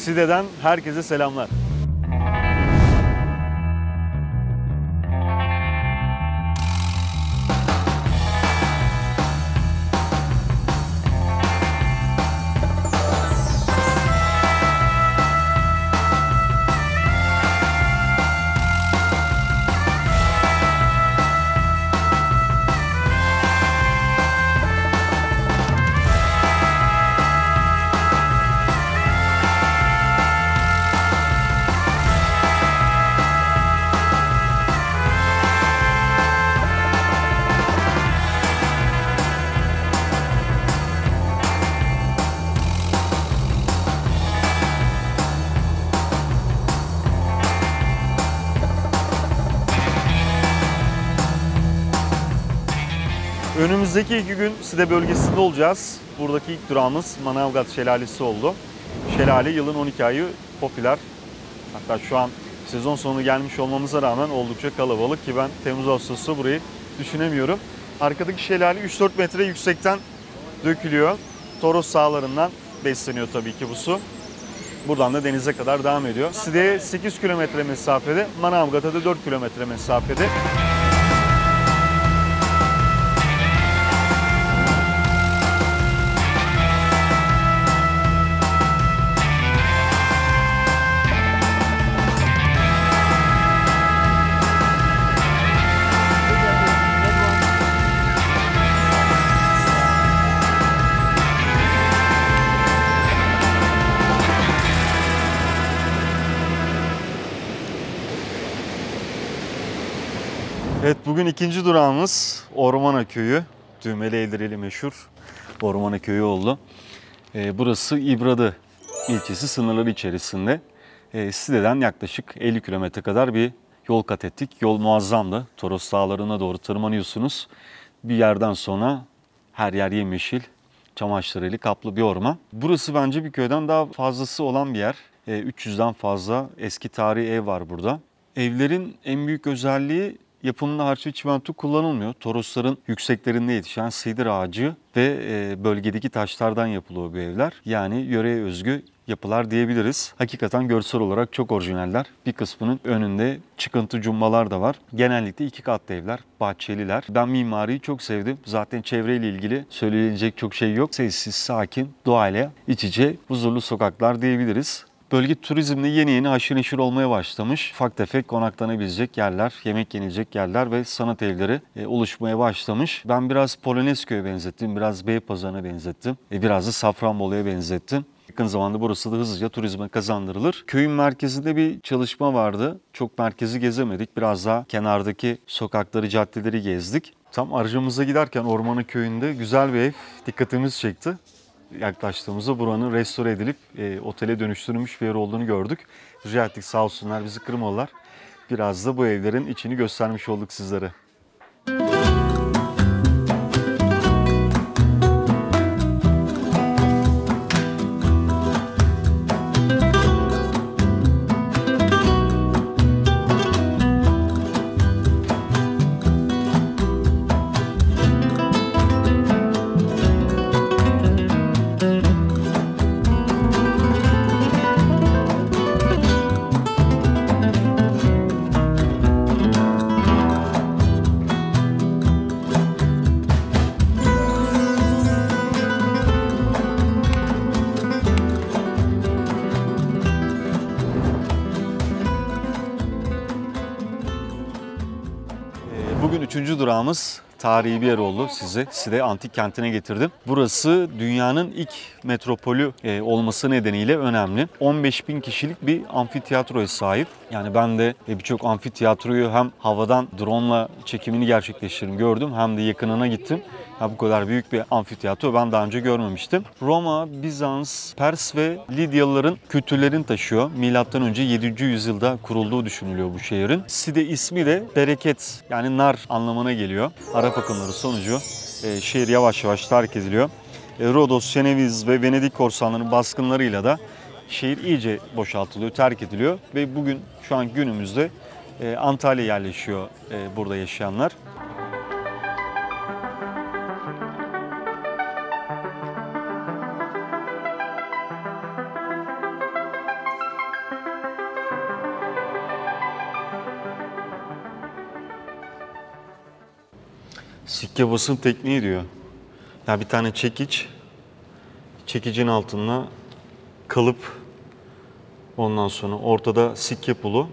Side'den herkese selamlar. Önümüzdeki 2 gün Side bölgesinde olacağız. Buradaki ilk durağımız Manavgat Şelalesi oldu. Şelale yılın 12 ayı popüler. Hatta şu an sezon sonu gelmiş olmamıza rağmen oldukça kalabalık ki ben Temmuz-Ağustos'ta burayı düşünemiyorum. Arkadaki şelale 3-4 metre yüksekten dökülüyor. Toros sahalarından besleniyor tabii ki bu su. Buradan da denize kadar devam ediyor. Side'ye 8 kilometre mesafede, Manavgat'a da 4 kilometre mesafede. Evet, bugün ikinci durağımız Ormana Köyü. Düğmeli Eğdireli meşhur Ormana Köyü oldu. Burası İbradı ilçesi sınırları içerisinde. Side'den yaklaşık 50 kilometre kadar bir yol kat ettik. Yol muazzamdı. Toros Dağları'na doğru tırmanıyorsunuz. Bir yerden sonra her yer yemyeşil, çam ağaçlarıyla kaplı bir orman. Burası bence bir köyden daha fazlası olan bir yer. 300'den fazla eski tarihi ev var burada. Evlerin en büyük özelliği yapımında harç ve çimento kullanılmıyor. Torosların yükseklerinde yetişen sedir ağacı ve bölgedeki taşlardan yapılıyor bu evler. Yani yöreye özgü yapılar diyebiliriz. Hakikaten görsel olarak çok orijinaller. Bir kısmının önünde çıkıntı cumbalar da var. Genellikle 2 katlı evler, bahçeliler. Ben mimariyi çok sevdim. Zaten çevreyle ilgili söylenecek çok şey yok. Sessiz, sakin, doğayla iç içe huzurlu sokaklar diyebiliriz. Bölge turizmde yeni yeni haşır neşir olmaya başlamış. Ufak tefek konaklanabilecek yerler, yemek yenilecek yerler ve sanat evleri oluşmaya başlamış. Ben biraz Polonezköy'e benzettim, biraz Beypazarı'na benzettim, biraz da Safranbolu'ya benzettim. Yakın zamanda burası da hızlıca turizme kazandırılır. Köyün merkezinde bir çalışma vardı. Çok merkezi gezemedik. Biraz daha kenardaki sokakları, caddeleri gezdik. Tam aracımıza giderken Ormana Köyü'nde güzel bir ev dikkatimizi çekti. Yaklaştığımızda buranın restore edilip otele dönüştürülmüş bir yer olduğunu gördük. Rica ettik, sağ olsunlar, bizi kırmadılar. Biraz da bu evlerin içini göstermiş olduk sizlere. Bugün 3. durağımız tarihi bir yer oldu. Sizi Side Antik Kenti'ne getirdim. Burası dünyanın ilk metropolü olması nedeniyle önemli. 15.000 kişilik bir amfiteyatroya sahip. Yani ben de birçok amfiteyatroyu hem havadan drone'la çekimini gerçekleştirdim, gördüm, hem de yakınına gittim. Bu kadar büyük bir amfiteyatro ben daha önce görmemiştim. Roma, Bizans, Pers ve Lidyalıların kültürlerini taşıyor. Milattan önce 7. yüzyılda kurulduğu düşünülüyor bu şehrin. Side ismi de bereket, yani nar anlamına geliyor. Arap akımları sonucu şehir yavaş yavaş terk ediliyor. Rodos, Ceneviz ve Venedik korsanlarının baskınlarıyla da şehir iyice boşaltılıyor, terk ediliyor ve bugün şu an günümüzde Antalya yerleşiyor burada yaşayanlar. Sikke basım tekniği diyor. Ya bir tane çekiç, çekicin altına kalıp, ondan sonra ortada sikke pulu,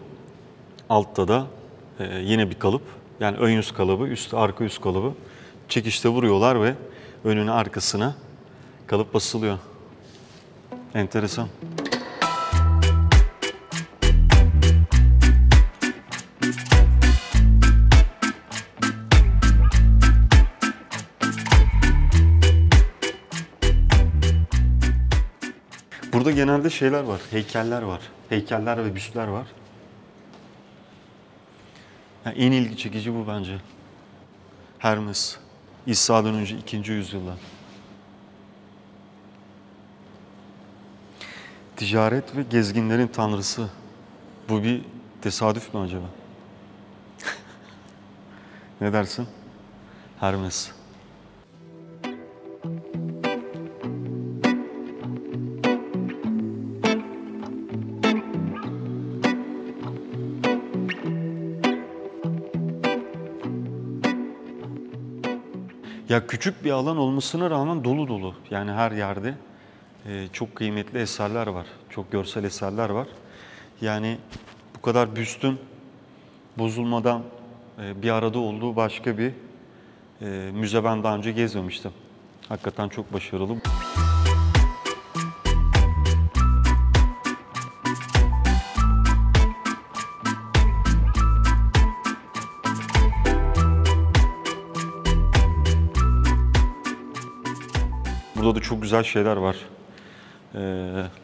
altta da yine bir kalıp. Yani ön yüz kalıbı, arka yüz kalıbı. Çekiçte vuruyorlar ve önüne arkasına kalıp basılıyor. Enteresan. Burada genelde şeyler var, heykeller var. Heykeller ve büstler var. Yani en ilgi çekici bu bence. Hermes. İsa'dan önce 2. yüzyılda. Ticaret ve gezginlerin tanrısı. Bu bir tesadüf mü acaba? Ne dersin? Hermes. Ya küçük bir alan olmasına rağmen dolu dolu. Yani her yerde çok kıymetli eserler var. Çok görsel eserler var. Yani bu kadar büstün bozulmadan bir arada olduğu başka bir müze ben daha önce gezmemiştim. Hakikaten çok başarılı. Burada da çok güzel şeyler var.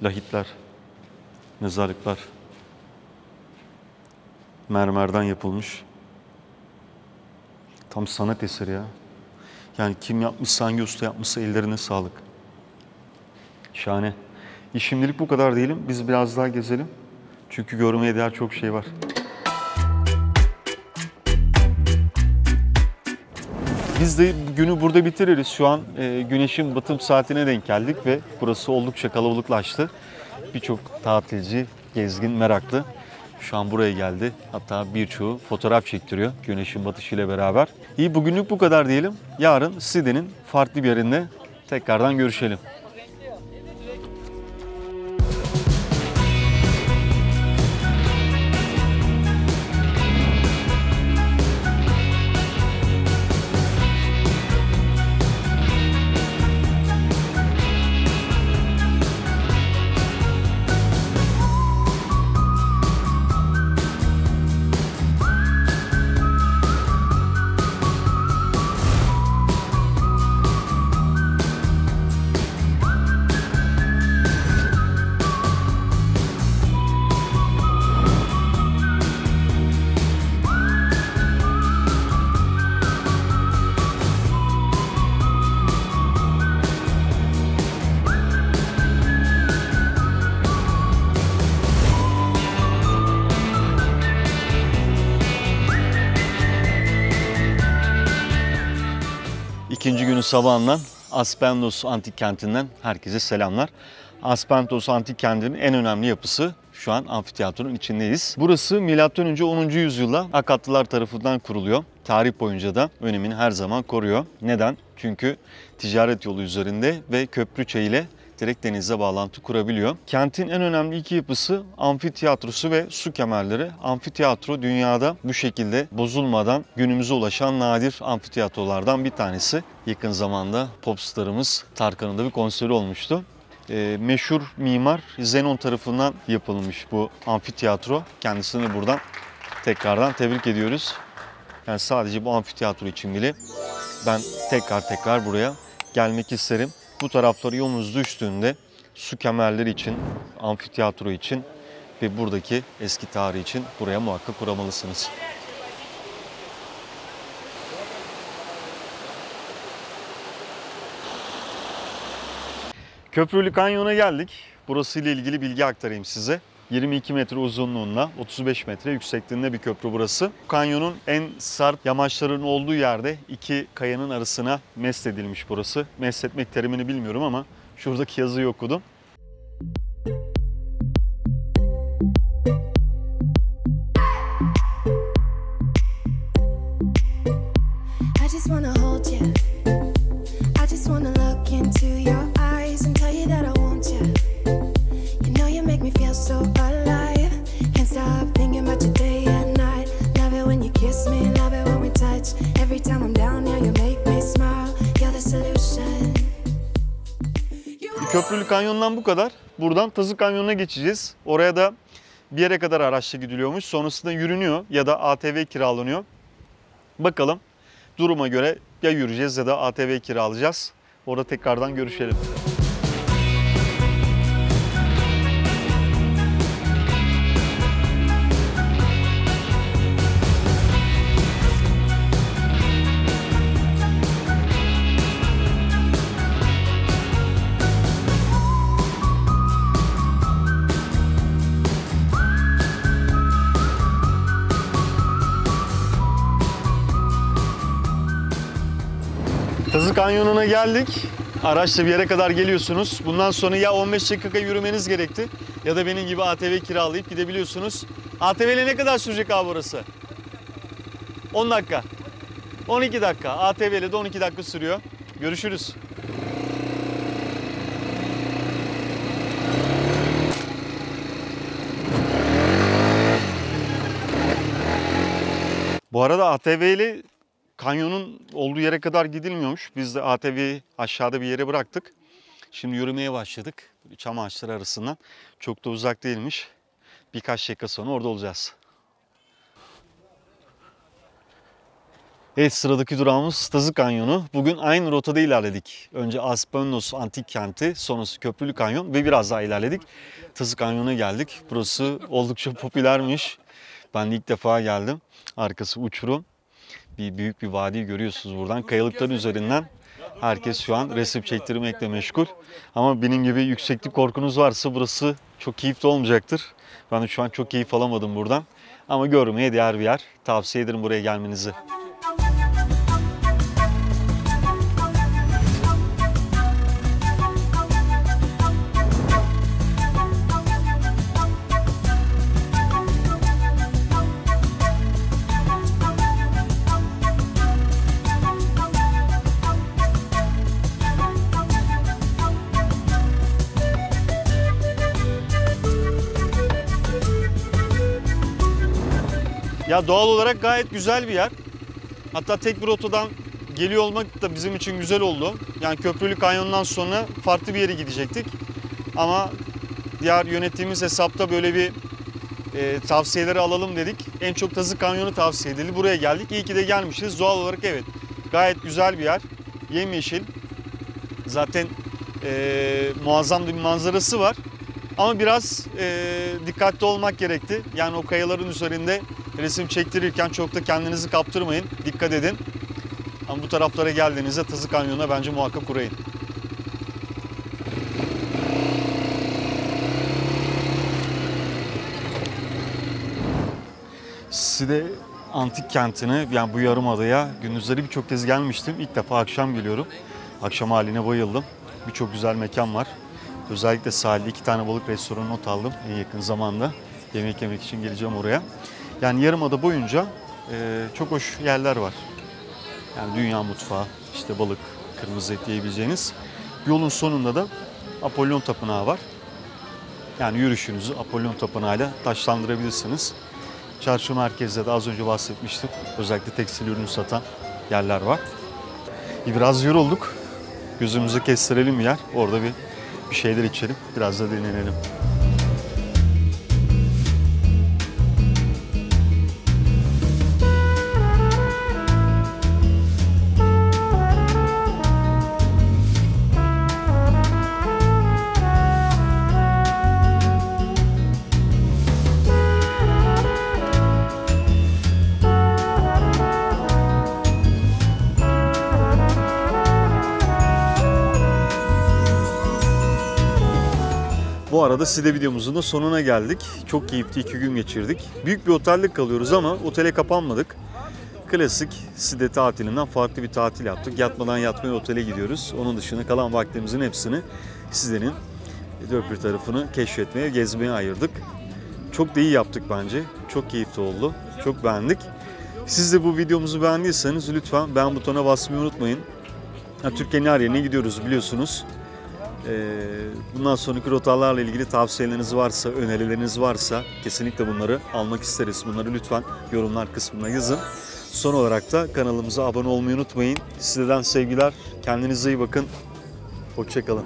Lahitler, mezarlıklar. Mermerden yapılmış. Tam sanat eseri ya. Yani kim yapmışsa, hangi usta yapmışsa ellerine sağlık. Şahane. Şimdilik bu kadar diyelim. Biz biraz daha gezelim. Çünkü görmeye değer çok şey var. Biz de günü burada bitiririz. Şu an güneşin batım saatine denk geldik ve burası oldukça kalabalıklaştı. Birçok tatilci, gezgin, meraklı şu an buraya geldi. Hatta birçoğu fotoğraf çektiriyor güneşin batışıyla beraber. İyi, bugünlük bu kadar diyelim. Yarın Sydney'nin farklı bir yerinde tekrardan görüşelim. İkinci günün sabahından Aspendos Antik Kenti'nden herkese selamlar. Aspendos Antik Kenti'nin en önemli yapısı şu an amfiteyatronun içindeyiz. Burası M.Ö. 10. yüzyılda Akkadlılar tarafından kuruluyor. Tarih boyunca da önemini her zaman koruyor. Neden? Çünkü ticaret yolu üzerinde ve Köprüçay ile direkt denize bağlantı kurabiliyor. Kentin en önemli iki yapısı amfiteyatrosu ve su kemerleri. Amfiteyatro dünyada bu şekilde bozulmadan günümüze ulaşan nadir amfiteyatrolardan bir tanesi. Yakın zamanda popstarımız Tarkan'ın da bir konseri olmuştu. Meşhur mimar Zenon tarafından yapılmış bu amfiteyatro. Kendisini buradan tekrardan tebrik ediyoruz. Yani sadece bu amfiteyatro için bile ben tekrar buraya gelmek isterim. Bu taraflara yolunuz düştüğünde su kemerleri için, amfiteyatro için ve buradaki eski tarih için buraya muhakkak uğramalısınız. Köprülü Kanyon'a geldik. Burası ile ilgili bilgi aktarayım size. 22 metre uzunluğunda, 35 metre yüksekliğinde bir köprü burası. Kanyonun en sarp yamaçlarının olduğu yerde iki kayanın arasına mesledilmiş burası. Mesletmek terimini bilmiyorum ama şuradaki yazıyı okudum. I just wanna hold Köprülü Kanyon'dan bu kadar. Buradan Tazı Kanyonu'na geçeceğiz. Oraya da bir yere kadar araçla gidiliyormuş. Sonrasında yürünüyor ya da ATV kiralanıyor. Bakalım duruma göre ya yürüyeceğiz ya da ATV kiralayacağız. Orada tekrardan görüşelim. Tazı Kanyonu'na geldik. Araçla bir yere kadar geliyorsunuz. Bundan sonra ya 15 dakika yürümeniz gerekti ya da benim gibi ATV kiralayıp gidebiliyorsunuz. ATV ile ne kadar sürecek abi burası? 10 dakika. 12 dakika. ATV ile de 12 dakika sürüyor. Görüşürüz. Bu arada ATV ile kanyonun olduğu yere kadar gidilmiyormuş. Biz de ATV'yi aşağıda bir yere bıraktık. Şimdi yürümeye başladık. Çam ağaçları arasından. Çok da uzak değilmiş. Birkaç dakika sonra orada olacağız. Evet, sıradaki durağımız Tazı Kanyonu. Bugün aynı rotada ilerledik. Önce Aspendos Antik Kenti, sonrası Köprülü Kanyon ve biraz daha ilerledik. Tazı Kanyonu'na geldik. Burası oldukça popülermiş. Ben de ilk defa geldim. Arkası uçurum. Büyük bir vadi görüyorsunuz buradan. Kayalıkların üzerinden herkes şu an resim çektirmekle meşgul. Ama benim gibi yükseklik korkunuz varsa burası çok keyifli olmayacaktır. Ben de şu an çok keyif alamadım buradan. Ama görmeye değer bir yer. Tavsiye ederim buraya gelmenizi. Ya doğal olarak gayet güzel bir yer. Hatta tek bir rotadan geliyor olmak da bizim için güzel oldu. Yani Köprülü Kanyon'dan sonra farklı bir yere gidecektik. Ama diğer yönettiğimiz hesapta böyle bir tavsiyeleri alalım dedik. En çok Tazı Kanyonu tavsiye edildi. Buraya geldik. İyi ki de gelmişiz. Doğal olarak evet. Gayet güzel bir yer. Yemyeşil. Zaten muazzam bir manzarası var. Ama biraz dikkatli olmak gerekti. Yani o kayaların üzerinde resim çektirirken çok da kendinizi kaptırmayın. Dikkat edin. Ama bu taraflara geldiğinizde Tazı Kanyonu'na bence muhakkak uğrayın. Side Antik Kenti'ne, yani bu yarımadaya gündüzleri birçok kez gelmiştim. İlk defa akşam geliyorum. Akşam haline bayıldım. Birçok güzel mekan var. Özellikle sahilde 2 tane balık restoranı not aldım en yakın zamanda. Yemek yemek için geleceğim oraya. Yani yarımada boyunca çok hoş yerler var. Yani dünya mutfağı, işte balık, kırmızı et diyebileceğiniz. Yolun sonunda da Apollon Tapınağı var. Yani yürüyüşünüzü Apollon Tapınağı'yla taşlandırabilirsiniz. Çarşı merkezde de az önce bahsetmiştim. Özellikle tekstil ürünü satan yerler var. Biraz yorulduk. Gözümüzü kestirelim bir yer. Orada bir şeyler içelim. Biraz da dinlenelim. Bu arada Side videomuzun da sonuna geldik. Çok keyifli 2 gün geçirdik. Büyük bir otelde kalıyoruz ama otele kapanmadık. Klasik Side tatilinden farklı bir tatil yaptık. Yatmadan yatmaya otele gidiyoruz. Onun dışında kalan vaktimizin hepsini Side'nin dört bir tarafını keşfetmeye, gezmeye ayırdık. Çok da iyi yaptık bence. Çok keyifli oldu. Çok beğendik. Siz de bu videomuzu beğendiyseniz lütfen beğen butonuna basmayı unutmayın. Türkiye'nin her yerine gidiyoruz biliyorsunuz. Bundan sonraki rotalarla ilgili tavsiyeleriniz varsa, önerileriniz varsa kesinlikle bunları almak isteriz. Bunları lütfen yorumlar kısmına yazın. Son olarak da kanalımıza abone olmayı unutmayın. Sizden sevgiler. Kendinize iyi bakın. Hoşça kalın.